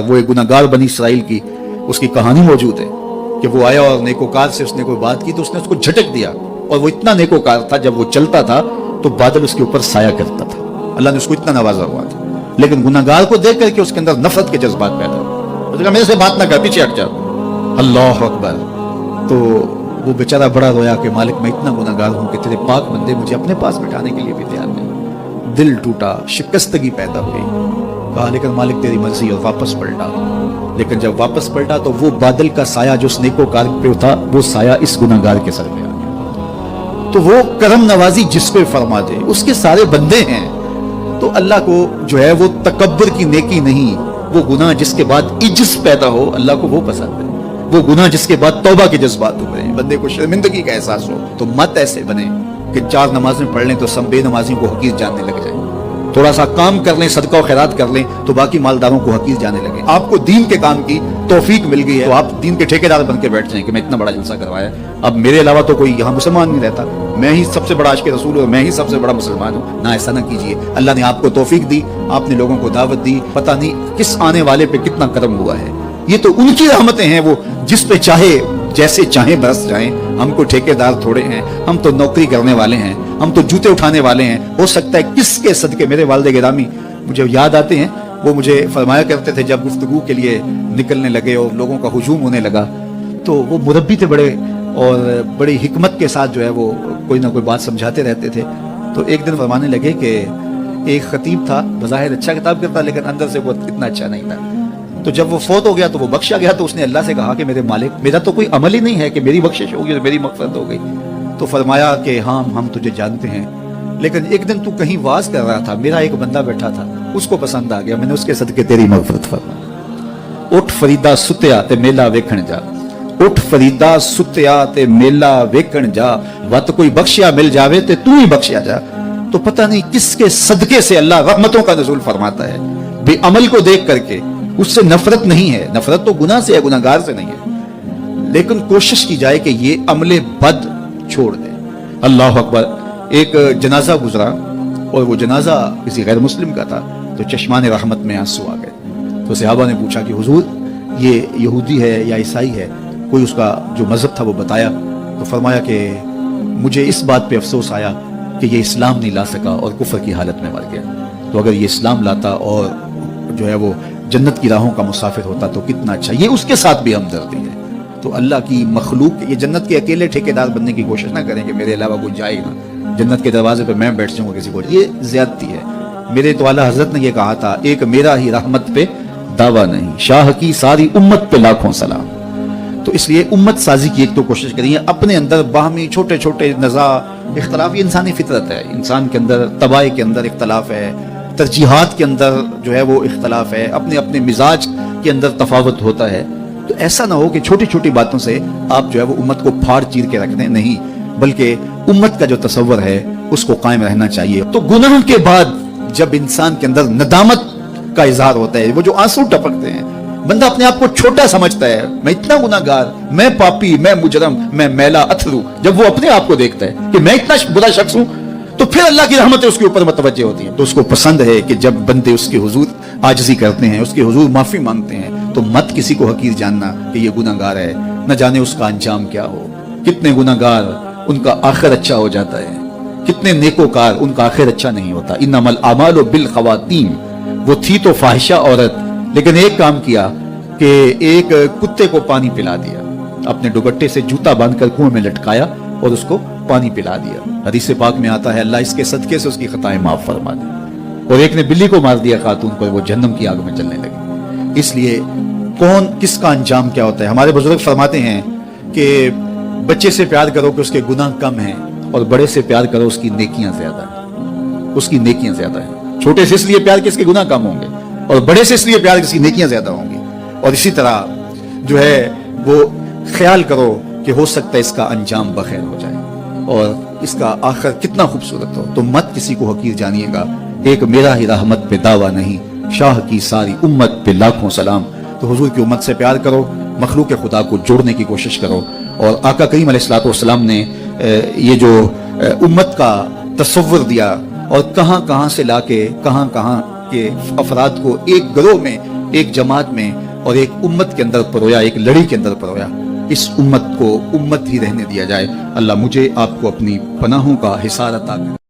وہ ایک गुनाहगार बनी इसराइल की उसकी कहानी मौजूद है कि वो आया और नेकोकार से उसने कोई बात की तो उसने उसको झटक दिया, और वो इतना नेकोकार था जब वो चलता था तो बादल उसके ऊपर साया करता था। अल्लाह ने उसको इतना नवाजा हुआ था, लेकिन गुनाहगार को देख करके उसके अंदर नफरत के जज्बात पैदा हुए। उसने कहा मेरे से बात ना कर, पीछे हट जा। अल्लाह अकबर। तो वो बेचारा बड़ा रोया कि मालिक मैं इतना गुनाहगार हूं कि तेरे पाक बंदे मुझे अपने पास बिठाने के लिए भी तैयार नहीं। दिल टूटा, शिकस्तगी पैदा हुई। कहा लेकिन मालिक तेरी मर्जी, और वापस पलटा। लेकिन जब वापस पलटा तो वो बादल का साया जो नेकोकार पे था वो साया इस गुनाहगार के सर पे आ गया। तो वो करम नवाजी जिस पे फरमा दे उसके सारे बंदे हैं। तो अल्लाह को जो है वो तकब्बुर की नेकी नहीं, वो गुनाह जिसके बाद इज्ज पैदा हो अल्लाह को वो पसंद है। वो गुनाह जिसके बाद तौबा के जज्बात उभरे, बंदे को शर्मिंदगी का एहसास हो। तो मत ऐसे बने कि 4 नमाजें पढ़ लें तो सब बेनमाजियों को हकीर जानने लग जाए, थोड़ा सा काम कर लें, सदका और खैरात कर लें तो बाकी मालदारों को हकीर जाने लगे। आपको दीन के काम की तौफीक मिल गई है तो आप दीन के ठेकेदार बन के बैठ जाएं कि मैं इतना बड़ा जलसा करवाया, अब मेरे अलावा तो कोई यहाँ मुसलमान नहीं रहता, मैं ही सबसे बड़ा आशिक रसूल हूँ, मैं ही सबसे बड़ा मुसलमान हूँ। ना, ऐसा ना कीजिए। अल्लाह ने आपको तौफीक दी, आपने लोगों को दावत दी, पता नहीं किस आने वाले पे कितना करम हुआ है। ये तो उनकी रहमतें हैं, वो जिस पे चाहे जैसे चाहे बरस जाएं। हम को ठेकेदार थोड़े हैं, हम तो नौकरी करने वाले हैं, हम तो जूते उठाने वाले हैं। हो सकता है किसके सदके मेरे वालिद गिरामी मुझे याद आते हैं, वो मुझे फरमाया करते थे जब गुफ्तगू के लिए निकलने लगे और लोगों का हुजूम होने लगा, तो वो मुरब्बी थे बड़े, और बड़ी हिकमत के साथ जो है वो कोई ना कोई बात समझाते रहते थे। तो एक दिन फरमाने लगे कि एक खतीब था, बज़ाहिर अच्छा किताब करता लेकिन अंदर से वो इतना अच्छा नहीं था। तो जब वो फौत हो गया तो वो बख्शा गया, तो उसने अल्लाह से कहा कि मेरे मालिक मेरा तो कोई अमल ही नहीं है कि मेरी बख्शिश होगी और मेरी मग़फ़िरत हो गई। तो फरमाया कि हाँ हम तुझे जानते हैं, लेकिन एक दिन तू कहीं वाज कर रहा था, मेरा एक बंदा बैठा था, उसको पसंद आ गया, मैंने उसके सदके तेरी मग़फ़िरत फरमा। उठ फरीदा सुत्या ते मेला वेखण जा, उठ फरीदा सुत्या ते मेला वेखण जा, वत कोई बख्शिया मिल जावे ते तू ही बख्शिया जा। तो पता नहीं किसके सदके से अल्लाह रहमतों का नुज़ूल फरमाता है। बेअमल को देख करके उससे नफरत नहीं है, नफरत तो गुनाह से है, गुनाहगार से नहीं है, लेकिन कोशिश की जाए कि ये अमले बद छोड़ दे। अल्लाह अकबर। एक जनाजा गुजरा और वो जनाजा किसी गैर मुस्लिम का था, तो चश्मान रहमत में आंसू आ गए। तो सहाबा ने पूछा कि हुजूर ये यहूदी है या ईसाई है, कोई उसका जो मजहब था वो बताया। तो फरमाया कि मुझे इस बात पे अफसोस आया कि ये इस्लाम नहीं ला सका और कुफर की हालत में मर गया। तो अगर ये इस्लाम लाता और जो है वो जन्नत की राहों का मुसाफिर होता तो कितना अच्छा। ये उसके साथ भी हमदर्दी है। तो अल्लाह की मखलूक, ये जन्नत के अकेले ठेकेदार बनने की कोशिश ना करें कि मेरे अलावा कोई जाए ना, जन्नत के दरवाजे पे मैं बैठ जाऊंगा किसी को, ये ज्यादती है। मेरे तो आला हजरत ने ये कहा था, एक मेरा ही रहमत पे दावा नहीं, शाह की सारी उम्मत पे लाखों सलाम। तो इसलिए उम्मत साजी की एक तो कोशिश करिए, अपने अंदर बाहमी छोटे छोटे नज़ा इख्तलाफ, ये इंसानी फितरत है, इंसान के अंदर तबाह के अंदर इख्तलाफ है, तरजीहात के अंदर जो है वो इख्तलाफ है, अपने अपने मिजाज के अंदर तफावत होता है। तो ऐसा ना हो कि छोटी छोटी बातों से आप जो है वो उम्मत को फाड़ चीर के रख दें, नहीं, बल्कि उम्मत का जो तसव्वुर है उसको कायम रहना चाहिए। तो गुनाह के बाद जब इंसान के अंदर नदामत का इजहार होता है, वो जो आंसू टपकते हैं, बंदा अपने आप को छोटा समझता है, मैं इतना गुनाहगार, मैं पापी, मैं मुजरम, मैं मैला अथरू, जब वो अपने आप को देखता है कि मैं इतना बुरा शख्स हूं, तो फिर अल्लाह की रहमतें उसके ऊपर मुतवज्जे होती हैं। तो उसको पसंद है कि जब बंदे उसके हुजूर आजिज़ी करते हैं, उसके हुजूर माफी मांगते हैं, तो मत किसी को हकीर जानना कि ये गुनाहगार है, न जाने उसका अंजाम क्या हो। कितने गुनाहगार उनका आखिर अच्छा हो जाता है, कितने नेकोकार उनका आखिर अच्छा नहीं होता। इन्नमल आमालु बिल खवातीम, वो थी तो फाहिशा औरत, लेकिन एक काम किया कि एक कुत्ते को पानी पिला दिया, अपने दुपट्टे से जूता बांधकर कुएं में लटकाया और उसको पानी पिला दिया। हदीस पाक में आता है अल्लाह इसके सदके से उसकी खताएं माफ फरमा दे। और एक ने बिल्ली को मार दिया खातून को, वो जहन्नम की आग में जलने लगी। इसलिए कौन किसका अंजाम क्या होता है। हमारे बुजुर्ग फरमाते हैं कि बच्चे से प्यार करो कि उसके गुनाह कम हैं, और बड़े से प्यार करो उसकी नेकियां ज्यादा है, उसकी नेकियां ज्यादा है। छोटे से इसलिए प्यार कि इसके गुनाह कम होंगे, और बड़े से इसलिए प्यार कि इसकी नेकियां ज्यादा होंगी। और इसी तरह जो है वो ख्याल करो कि हो सकता है इसका अंजाम बखैर हो जाए और इसका आखिर कितना खूबसूरत हो। तो मत किसी को हकीर जानिएगा। एक मेरा ही रहमत पे दावा नहीं, शाह की सारी उम्मत पे लाखों सलाम। तो हुजूर की उम्मत से प्यार करो, मखलूक खुदा को जोड़ने की कोशिश करो। और आका करीम अलैहिस्सलाम ने ये जो उम्मत का तसव्वुर दिया और कहां कहां से लाके कहां कहां के अफराद को एक ग्रोह में ایک جماعت میں اور ایک امت کے اندر پرویا، ایک لڑی کے اندر پرویا، اس امت کو امت ہی رہنے دیا جائے۔ اللہ مجھے آپ کو اپنی پناہوں کا حصار عطا کرے۔